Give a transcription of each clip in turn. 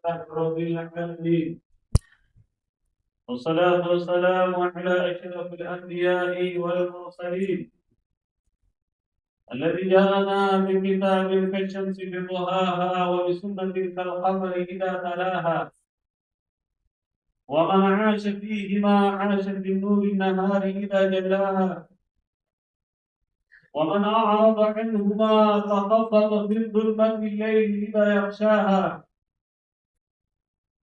رب العالمين، والصلاة والسلام على أشرف الأنبياء والمرسلين الذي جاءنا بكتاب كالشمس بضحاها وبسنة كالقمر إذا تلاها، ومن عاش فيهما عاش بالنور النهار إذا جلاها، ومن أعرض عنهما تخبط في ظلمة الليل إذا يغشاها.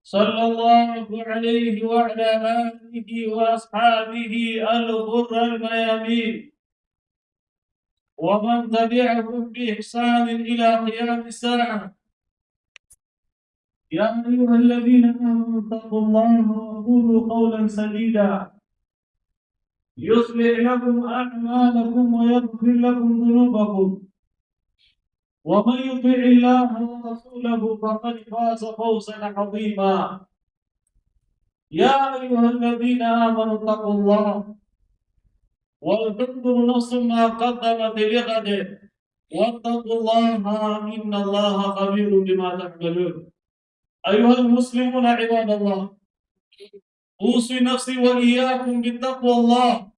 صلى الله عليه وعلى آله وأصحابه الغر الميامين، ومن تبعهم بإحسان إلى قيام الساعة. يا أيها الذين آمنوا اتقوا الله وقولوا قولا سديدا يصلح لكم أعمالكم ويغفر لكم ذنوبكم، ومن يطع الله ورسوله فقد فاز فوزا عظيما. يا أيها الذين آمنوا اتقوا الله ولتنظر نفس ما قدمت لغد واتقوا الله إن الله خبير بما تعملون. أيها المسلمون عباد الله، أوصي نفسي وإياكم بتقوى الله،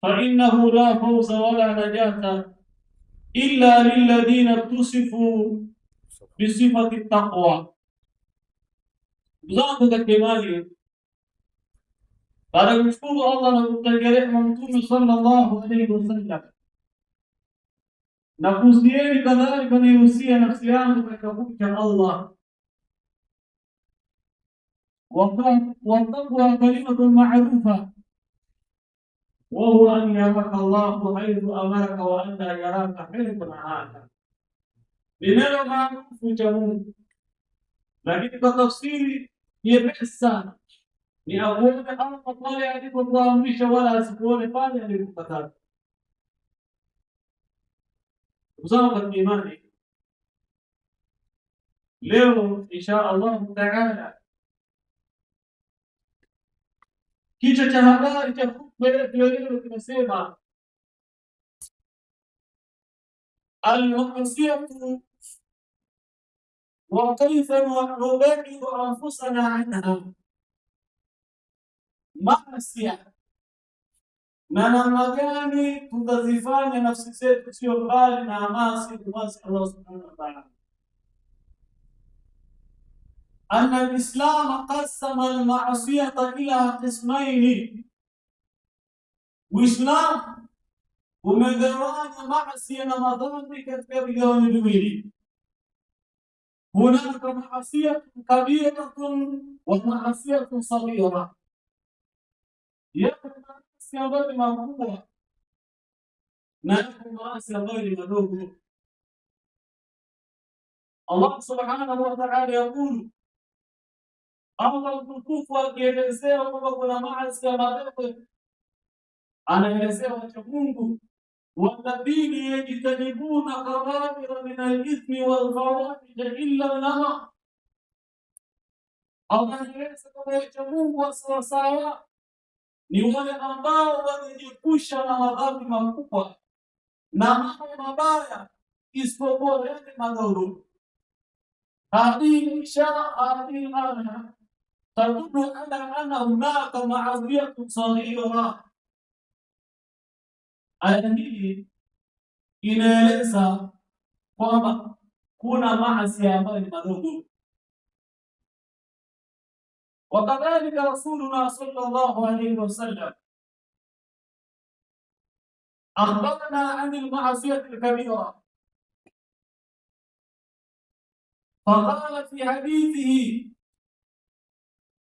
فإنه لا فوز ولا نجاة إلا للذين اتصفوا بصفة التقوى. Zangu katika imani, baada ya kumshukuru Allah na kumtakia rehema Mtume sallallahu alaihi wasallam, na kuhusieni kadhalika nihusia nafsi yangu katika kumcha Allah. والتقوى كلمة معروفة، وهو أن يراك الله حيث أمرك وأن لا يراك حيث نهاك. Neno maarufu cha Mungu, lakini kwa tafsiri nyepesi sana ni auone Allah pale alipokuamrisha wala asikuone pale alipokataza. Uzao katika imani, leo insha Allah taala kichwa cha habari cha khutba yetu leo kinasema al-ma'siyatu wa kayfa nubaidu anfusana anha. Maasiya na namna gani tutazifanya nafsi zetu sio mbali na maasi kumwasi Allah subhanahu wa ta'ala. أن الإسلام قسم المعصية إلى قسمين. وإسلام ومجران معصية مضامن كتير يومين. هناك معصية كبيرة ومعصية صغيرة. يكون معصية غير مقبولة، نحن معصية غير مقبولة. الله سبحانه وتعالى يقول Allah mtukufu akielezea kwamba kuna maasi ya madogo, anaelezea wacha Mungu walladhina yajtanibuna kabaira min al-ithmi wal-fawahisha illa al-lama. Allah anaeleza kwamba wacha Mungu wa sawasawa ni wale ambao wanajiepusha na madhambi makubwa na mambo mabaya isipokuwa yale madogo. Hadhihi ishara تدل على أن هناك معصية صغيرة. Aya hii inaeleza kwamba kuna maasi ambayo ni madogo. وكذلك رسولنا صلى الله عليه وسلم أخبرنا عن المعصية الكبيرة، فقال في حديثه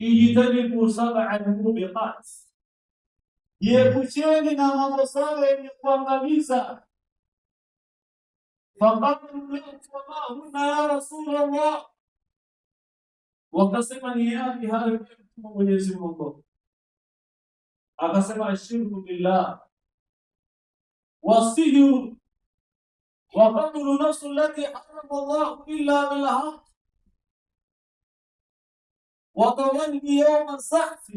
اجتنبوا 7 موبقات، jiepusheni na mambo saba yenye kuangamiza. Faqalu wama hunna ya Rasulullah, wakasema ni yapi hayo Mwenyezi Mungu? Akasema ashirku billah wasihru wa qatlu nafsi allati harrama Allah illa bilhaq وتولي يوم الزحف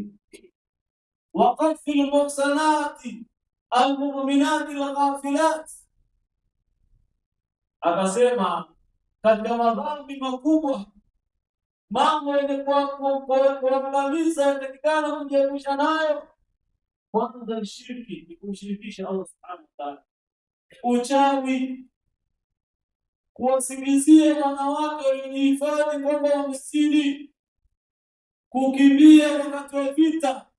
وقذف المحصنات المؤمنات الغافلات. Akasema katika madhambi makubwa mambo yenye kuangamiza yatakikana kujiepusha nayo. Kwanza shirki ni kumshirikisha Allah subhanahu wa ta'ala, uchawi, kuwasingizia wanawake wenye hifadhi kwamba wamesili, kukimbia wakati wa vita.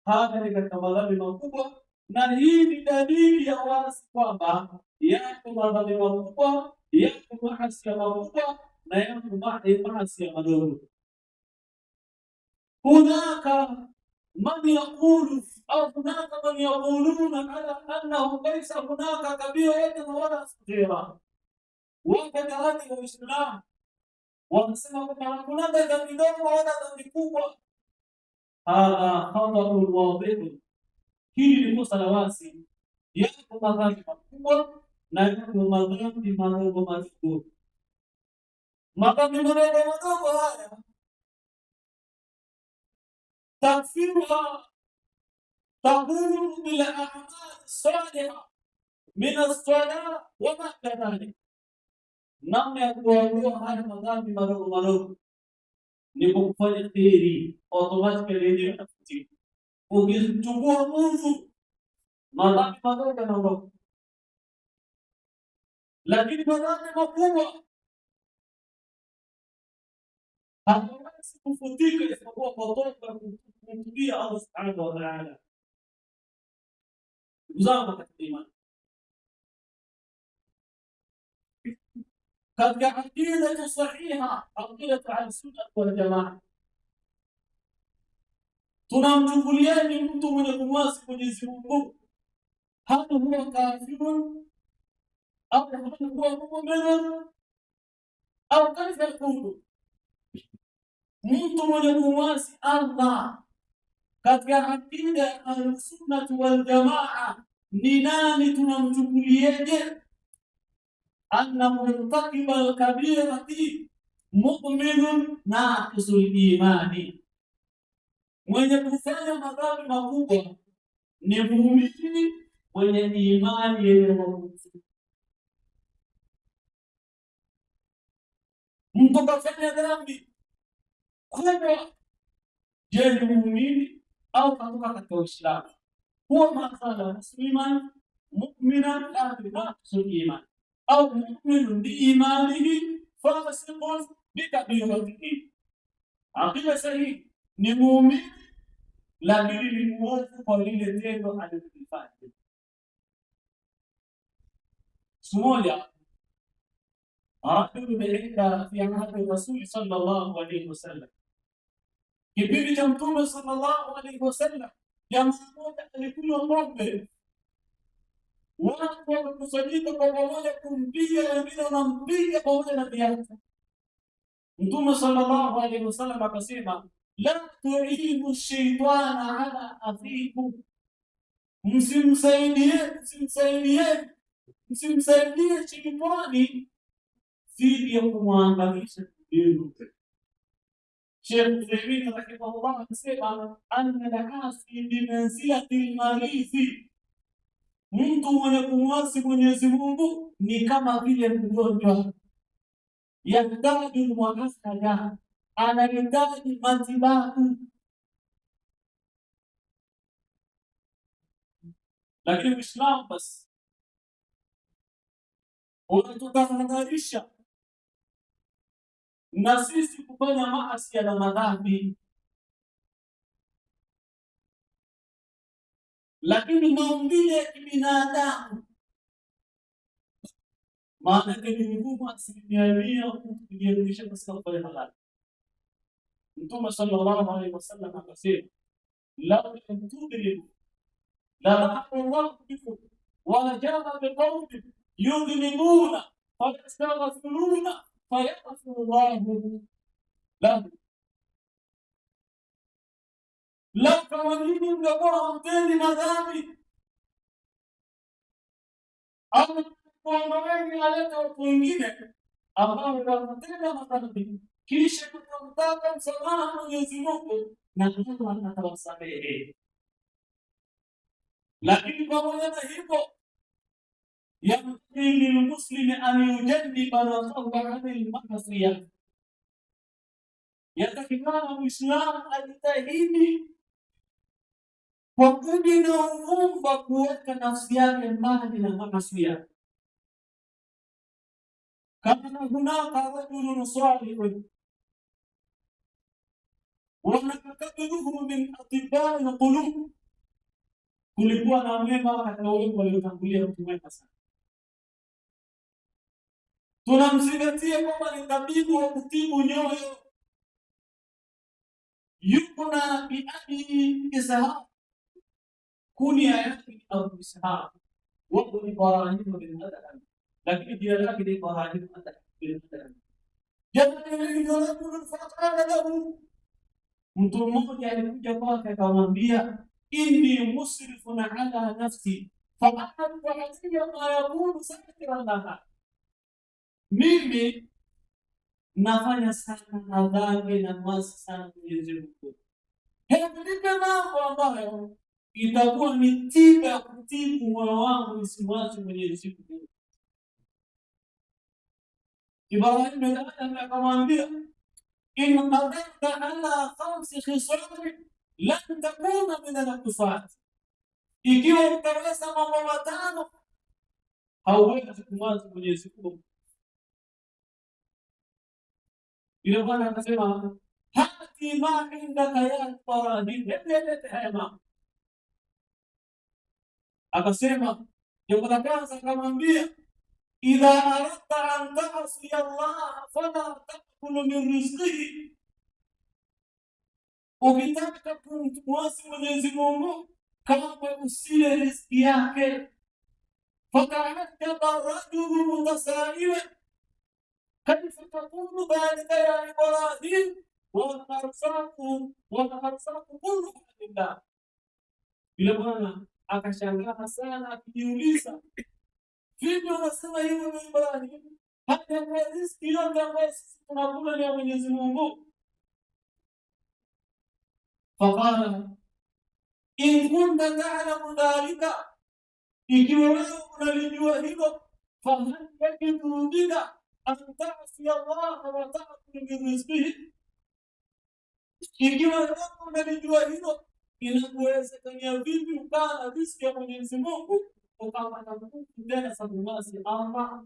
Haya ni katika madhambi makubwa, na hii ni dalili ya wazi kwamba yako madhambi makubwa, yako maasi makubwa na yako maasi madogo. Hunaka man yaqulu au hunaka man yaquluna ala annahu laysa hunaka kabiratan wala saghira. Wakati wa Uislamu wanasema kwamba hakuna dhambi ndogo wala dhambi kubwa. Hadha khatarun wadih, hili ni kosa la wazi. Yako madhambi makubwa na yako madhambi madogo madogo. Madhambi madogo madogo haya تغفيرها تقوم بالأعمال الصالحة من الصلاة وما كذلك. namna ya kuondoa haya madhambi madogo madogo ni kufanya kheri, automatically ndio inafutika. Ukichukua nguvu, madhambi madogo yanaondoka, lakini madhambi makubwa hawezi kufutika isipokuwa kwa toba, kumtulia Allah subhanahu wa ta'ala. Uzama katika imani, katika aqida sahiha, aqida al-sunna wal jamaa, tunamchukuliani mtu mwenye kumwasi Mwenyezi Mungu, hata huwa kafirun au huwa mu'minun au kaifa yakunu, mtu mwenye kumwasi Allah katika aqida ya al-sunna wal jamaa ni nani? Tunamchukulieje? anna murtakiba al-kabirati mu'minun naqisul imani, mwenye kufanya madhambi makubwa ni muumini mwenye imani yenye mapungufu. Mtu kafanya dhambi kubwa, je, ni muumini au katoka katika Uislamu? Huwa makhala musliman mu'minan la naqisul iman au mu'minun biimanihi fasiqun bikabiratihi. Aqida sahihi ni muumini lakini ni muovu kwa lile tendo alilofanya. Siku moja rajulu bi'idda fi ahdi Rasul sallallahu alayhi wasallam, kipindi cha Mtume sallallahu alayhi wasallam, jamaa moja alikunywa pombe, watu wakakusanyika kwa pamoja kumpiga, wengine wanampiga pamoja na viatu. Mtume sallallahu alayhi wasallam akasema, la tu'inu shaytana ala akhikum, msimsaidie shetani dhidi ya kumwangamiza ndugu. Sheikh Uthaymeen rahimahullah anasema anna al-asi bimanzilati al-marithi, mtu mwenye kumwasi Mwenyezi Mungu ni kama vile mgonjwa, yahitaji muakhadha, anahitaji matibabu. Lakini Uislamu basi unatutahadharisha na sisi kufanya maasi na madhambi, lakini maumbile ya kibinadamu, maana ni ngumu asilimia mia kujiepusha katika kufanya halali. Mtume sallallahu alaihi wasallam akasema, la tudriku la rahma Allah bikum wa jaa biqawmin yudhnibuna fayastaghfiruna fayaghfiru Allahu lahum. La kama nyinyi mtakuwa hamtendi madhambi au kuondoeni aleta watu wengine ambao wanatenda madhambi, kisha tutamtaka msamaha Mwenyezi Mungu na Allah atawasamehe. Lakini pamoja na hivyo, yambaghi lilmuslimi an yujanniba nafsahu anil maasiya, yatakikana Muislamu ajitahidi kwa kudi na uvumba kuweka nafsi yake mbali na maasi. Kama hunaka rajulun salihun wa nakabidhuhu min atibai alqulub, kulikuwa na mwema katika wengi waliotangulia mtu mwema sana, tunamzingatia kwamba ni tabibu wa kutibu nyoyo. Yuko na biabi Ishaq, kunia yake Abu Ishaq, wapo ni Ibrahimu bin Adham, lakini jina lake ni Ibrahimu bin Adham. Jana faqala lahu, mtu mmoja alikuja kwake akamwambia, inni musrifun ala nafsi fa'alam alayya ma yakunu sakran laha, mimi nafanya sana madhambi na maasi sana Mwenyezi Mungu, hebu nipe mambo ambayo itakuwa ni tiba ya kutibu moyo wangu nisimwasi Mwenyezi Mungu. Ibrahimu bin Adham akamwambia, in qadarta ala khamsi khisal lan takuna min al-kufat, ikiwa utaweza mambo matano hauwezi kumwasi Mwenyezi Mungu. Yule bwana akasema, hati ma indaka ya Ibrahim, lete haya mambo. Akasema, jambo la kwanza akamwambia, idha aradta an ta'si Allah fala ta'kul min rizqihi, ukitaka kumwasi Mwenyezi Mungu kama usile riziki yake. Fata'ajjaba rajulu mutasailan, kaifa takunu dhalika ya Ibrahim wa arsaltu kulluha lillah. Yule bwana akashangaa sana akijiuliza, vipi unasema hivyo Ibrahim, hata kwa riziki yote ambayo sisi tunakula ni ya Mwenyezi Mungu? Faqala in kunta ta'lamu dhalika, ikiwa wewe unalijua hilo, fahal yajidu bika an ta'si Allah wa ta'kul min rizqihi, ikiwa wewe unalijua hilo, inakuwezekania vipi ukaa na riziki ya Mwenyezi Mungu ukapata nguvu tena za kumwasi Allah?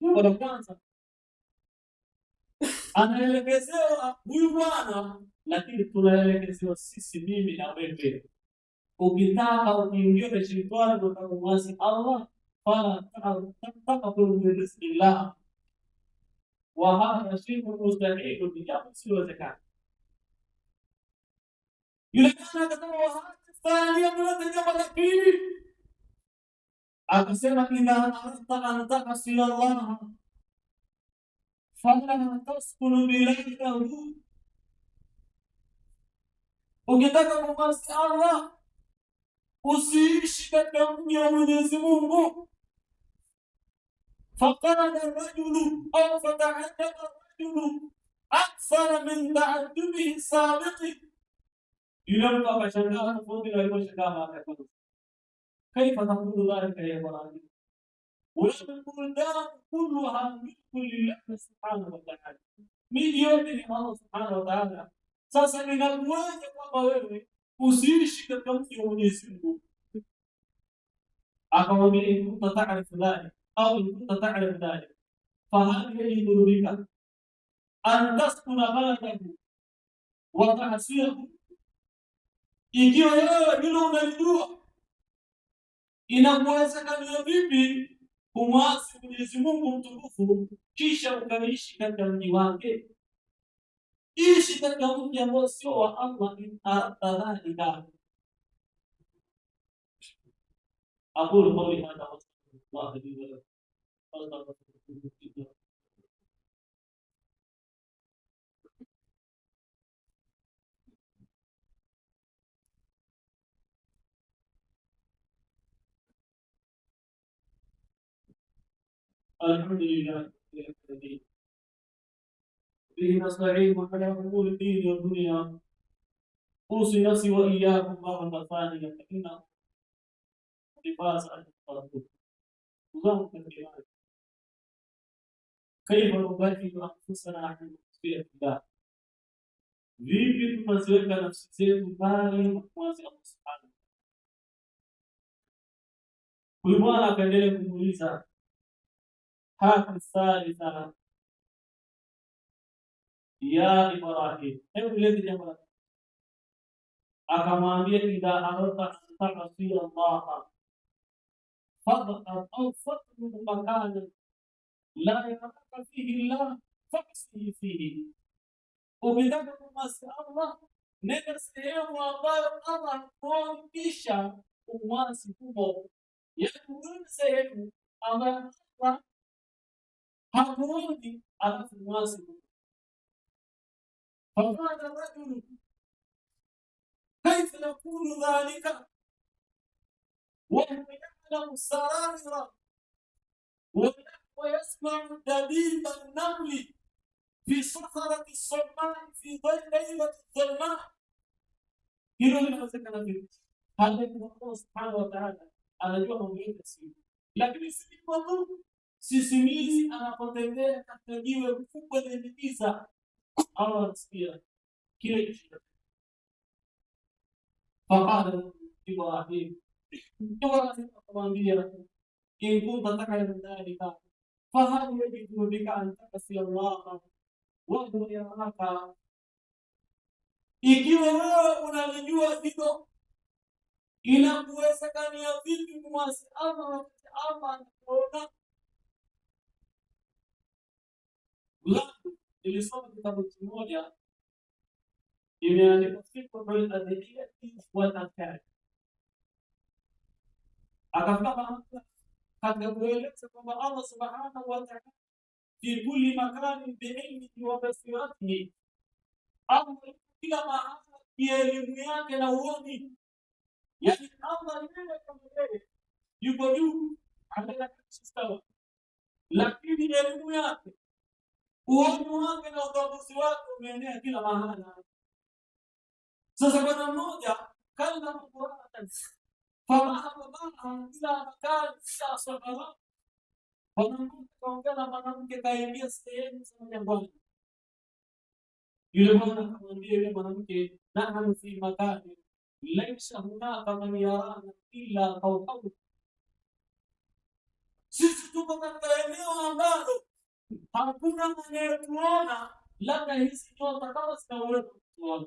Jambo la kwanza anaelekezewa huyu bwana, lakini tunaelekezewa sisi, mimi na wewe. Ukitaka ukiingia na shetani ukamwasi Allah, fala ta'taqu bi rizqillah, wa hadha shay'un mustahil, ni jambo lisilowezekana. Yule bwana akasema, wa hadha thania, ni jambo la pili. Akasema, idha aradta an ta'si Allah fala taskunu bilaytahu, ukitaka kumwasi Allah usiishi katika mji wa Mwenyezi Mungu. Faqala rajulu au fata'ajjaba rajulu akthara min ta'ajjubihi sabiqi, yule mtu akashangaa tofauti na alivyoshangaa mara ya kwanza. Kaifa taqulu dhalika ya Ibrahim والبلدان كلها ملك لله سبحانه وتعالى, miji yote ni Allah subhanahu wa ta'ala. Sasa ninakuaje kwamba wewe usiishi katika mji wa Mwenyezi Mungu? Akamwambia, in kunta ta'rifu dhalik au in kunta ta'rifu dhalik fahal yajidu bika an taskuna baladahu wa ta'siyahu, ikiwa wewe hilo unalijua, inakuwezekania vipi kumwasi Mwenyezi Mungu mtukufu kisha ukaishi katika mji wake? Ishi katika mji ambao sio wa Allah. In aradta, aqulu qawli hadha wa astaghfirullah li wa lakum. الحمد لله به نستعين على امور الدين والدنيا. اوصي نفسي واياكم مرة ثانية فانه قد فاز ان تتقوا. kaifa nubaddilu anfusana an maghfiratillah, vipi tunaziweka nafsi zetu mbali na kumwasi Allah subhanahu. Huyu bwana akaendelea kumuuliza haki thalitha ya Ibrahim, hebu lezi jambo. Akamwambia idha aradta an ta'si Allah fadhhab au fatruk makanan la yaraka fihi Allah fa'sihi fihi, ukitaka kumwasi Allah nenda sehemu ambayo Allah hakuondisha umwasi humo, yaani sehemu ambayo Allah hakuondi alafu mwasi humo. فقال الرجل كيف يكون ذلك وهو يعلم السرائر ويسمع دبيب النمل في صخرة الصماء في ليلة الظلماء. hilo linawezekana vipi? Hata Allah subhanahu wa ta'ala anajua mambo yote, lakini si madhuru sisimizi anapotembea katika jiwe kubwa lenye giza, Allah anasikia kile kitu. Faqala Ibrahim, akamwambia in kunta ta'lamu dhalika fahal yajidu bika an ta'si Allah wa huwa yaraka, ikiwa wewe unalijua hilo inakuwezekania vipi kumwasi Allah wakati Allah anakuona? Nilisoma kitabu kimoja imeandikwa Fiqhul Adhkar wal Adhkar, akafika katika kueleza kwamba Allah subhanahu wa ta'ala fi kulli makanin biilmihi wa basiratihi, Allah kila mahali kielimu yake na uoni, yani Allah yeye kama yeye yuko juu anataka kustawa, lakini elimu yake uoni wake na utambuzi wake umeenea kila mahali. Sasa bwana mmoja kallama Qur'an farahaba ma'a ila makan sahara, bwana mmoja kaongea na mwanamke kaingia sehemu za jangwani. Yule bwana akamwambia yule mwanamke, nahnu fi makani laysa hunaka man yarana illa fawqahu, sisi tuko katika eneo ambalo hakuna anayetuona, labda hizi nyota kama zinaweza kutuona.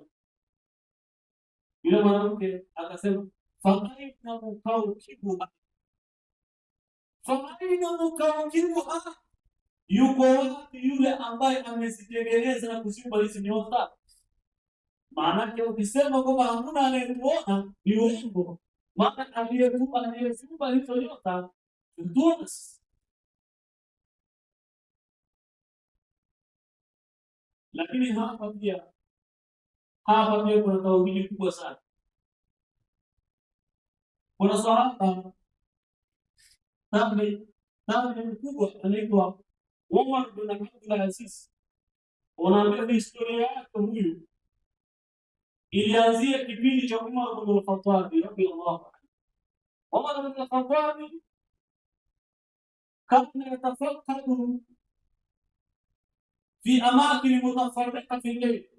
Yule mwanamke akasema fa'aina mukawkibuha, yuko wapi yule ambaye amezitengeneza na kuziumba hizi nyota? Maanake ukisema kwamba hakuna anayetuona ni uongo, maana aliyeziumba hizo nyota tutuona. Lakini hapa pia kuna tauhidi kubwa sana. Kuna sahaba tabi mkubwa anaitwa Umar bin Abdul Aziz. Unaambia historia yake huyu ilianzia kipindi cha Umar bin Khattab radhiyallahu anhu. Umar bin Khattab kana yatafakkaru fi amakin mutafarriqa fi al-layl,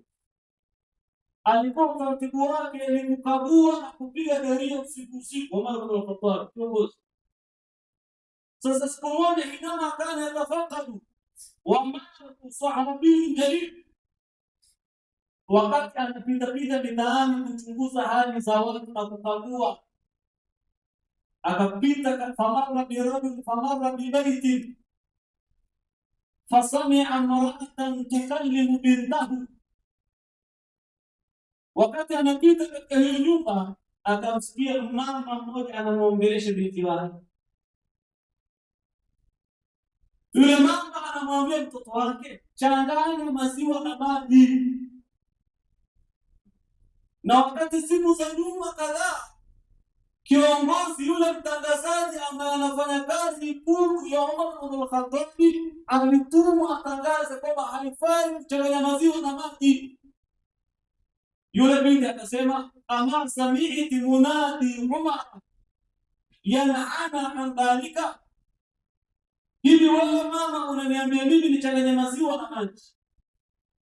alikuwa utaratibu wake ni kukagua na kupiga doria usiku. Umar bin Khattab kiongozi. Sasa siku moja inama kana yatafakkaru wa ma'a sahabi jalil, wakati anapita mitaani kuchunguza hali za watu na kukagua, akapita famarra bibaitin fasamia imra'atan tukallimu bintahu, wakati anapita katika hiyo nyumba akamsikia mama mmoja anamwongelesha binti wake. Yule mama anamwambia mtoto wake, changanya maziwa na maji. Na wakati siku za nyuma kadhaa, kiongozi yule mtangazaji ambaye anafanya kazi Ikulu ya Umar bin Khattab alitumwa atangaze kwamba haifai kuchanganya maziwa na maji. Yule binti akasema, ama sami'ti munadi Umar yanhana an dhalika, hivi wewe mama unaniambia mimi nichanganye maziwa na maji,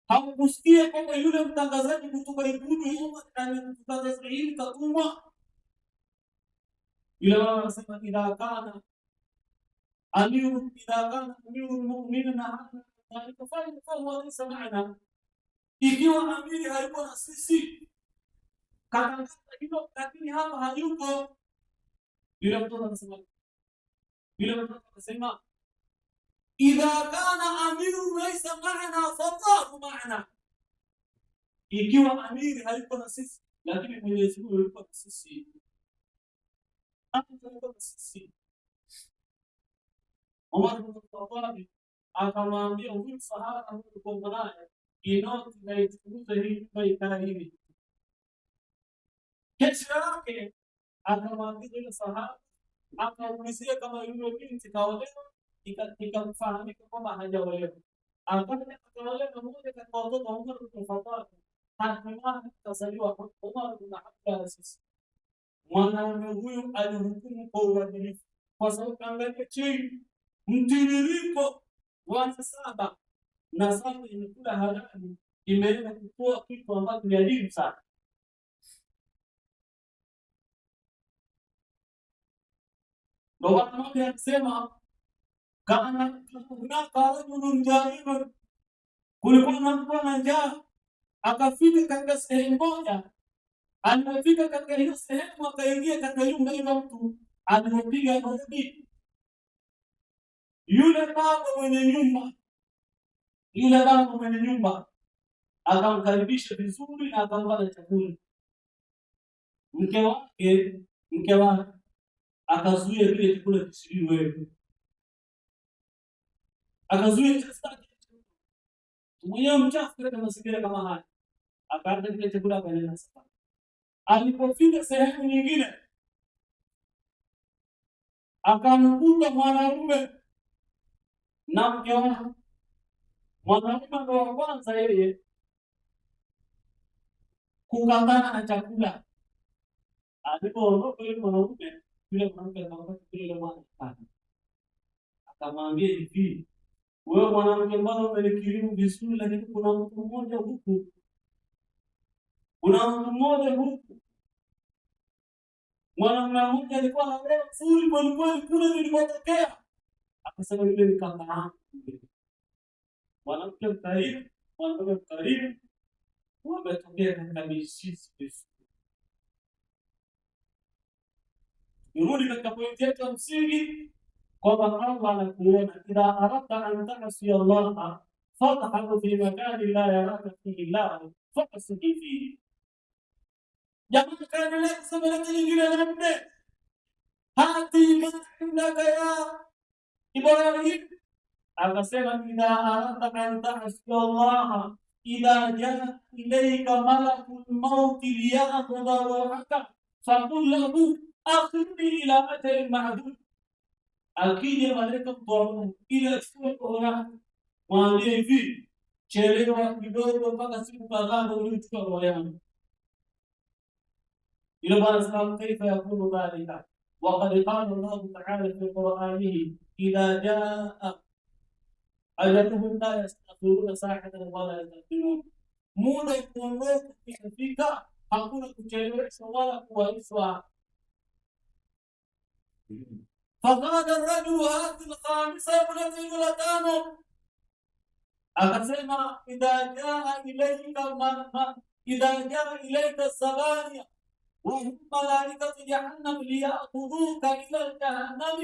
hamkusikia kwamba yule mtangazaji kutoka Ikulu alitangaza hili katumwa? Yule mama anasema idha kana amiru mu'minin alipofanya kwa laysa maana, ikiwa amiri hayuko na sisi katangaza hilo, lakini hapa hayuko. Yule mtoto anasema idha kana amiru laysa maana fallahu maana, ikiwa amiri hayuko na sisi lakini Mwenyezi Mungu yuko na sisi. Umar bin Khattab akamwambia huyu sahaba huyu naye inoti na ichunguze hii kwa hivi. Kesho yake akamwambia yule sahaba, akaulizia kama yule binti kaolewa, ikamfahamika kwamba hajaolewa. Akaolewa mmoja katika watoto wa Umar bin Khattab, hatimaye kazaliwa Umar bin Abdul Aziz. Mwanaume huyu alihukumu kwa uadilifu, kwa sababu angalia chini mtiririko wa nasaba imekula halali, imeenda kutoa kitu ambacho ni adimu sana. Ndio watu wanasema kana hunaka rajulun jaiun, kulikuwa na mtu ana njaa, akafika katika sehemu moja. Alipofika katika hiyo sehemu, akaingia katika nyumba ile, mtu alipopiga hodi, yule baba mwenye nyumba akamkaribisha vizuri na akampa chakula. Mke wake akazuia kile chakula kisiliwe, akazuia chakula mwenyewe mchafu katika mazingira kama haya, akaanza kile chakula akaenda safari. Alipofika sehemu nyingine, akamkuta mwanaume na mke wake. Mwanaume ndo wa kwanza yeye kukataa na chakula. Alipoondoka yule mwanaume akamwambia hivi, wewe mwanamke, mbona umenikirimu vizuri, lakini kuna mtu mmoja huku, Mwanaume mmoja alikuwa anaelewa vizuri kweli kule nilipotokea. Akasema yule ni kaka yangu. Mwanamke mkarimu, wametokea katika mizizi vizuri. Nirudi katika pointi yetu ya msingi kwamba Allah anakuona, idha aradta an ta'si Allah fadhhab fi makani la yaraka fihi Allah faqsidi fihi. Jamani, kaendelea kusema neno lingine la nne, hati indaka ya Ibrahim. Akasema idha aradta an ta'si Allah idha jaa ilayka malakul maut liya'khudha ruhaka faqul lahu akhirni ila ajalin ma'dud. Akija malaika mtawala ila siku mwambie hivi, chelewa kidogo mpaka siku kadhaa ndio uchukue roho yangu. إلى ما نسأل كيف يكون ذلك وقد قال الله تعالى في قرآنه إذا جاء أجلهم لا يستأخرون ساعة ولا يستقدمون. muda uondoke ukifika, hakuna kuchelewesha wala kuwaishwa. Faqala ar-rajulu hadhihi al-khamisa ibnati wa tano, akasema idha jaa ilayka sabania وهم ملائكة جهنم ليأخذوك إلى الجهنم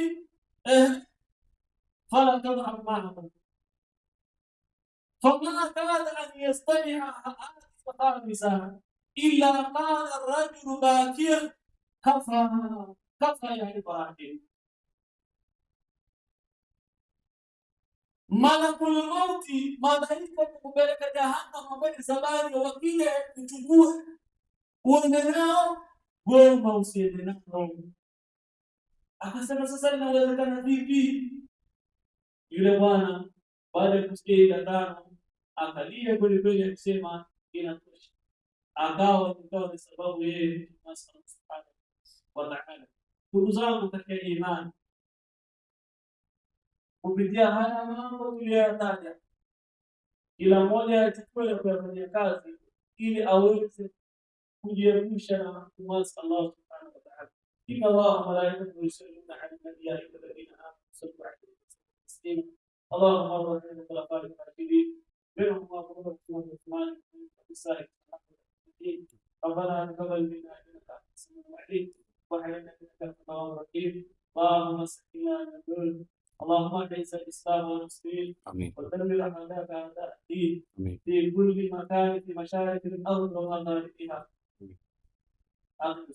فلا تذهب معهم. فما كاد أن يستمع هذه الخامسة إلا قال الرجل باكيا كفى يا إبراهيم. ملك الموت ملائكة kupeleka jahannam ambaye sabari wakija kuchukua uende nao wema usiende nao. Akasema sasa inawezekana vipi? Yule bwana baada ya kusikia ile tano akalia kweli kweli, akisema inatosha. Akawa ni sababu yeye subhanahu wa ta'ala. Ndugu zangu katika imani, kupitia haya mambo tuliyoyataja, kila mmoja achukue na kuyafanyia kazi ili aweze kujiepusha na kumwasi Allah subhanahu wa ta'ala. Inna Allaha wa malaikatahu yusalluna 'alan nabiy ya ayyuhalladhina amanu sallu 'alayhi wa sallimu taslima. Allahumma barik 'ala khulafa'ir rashidin منهم أبو بكر وعثمان وسائر الصحابة. ربنا تقبل منا إنك أنت السميع العليم وعلينا إنك أنت التواب الرحيم. اللهم سقنا من الذل، اللهم اعز الإسلام والمسلمين ودمر أعداءك أعداء الدين في كل مكان في مشارق الأرض ومغاربها. آمين.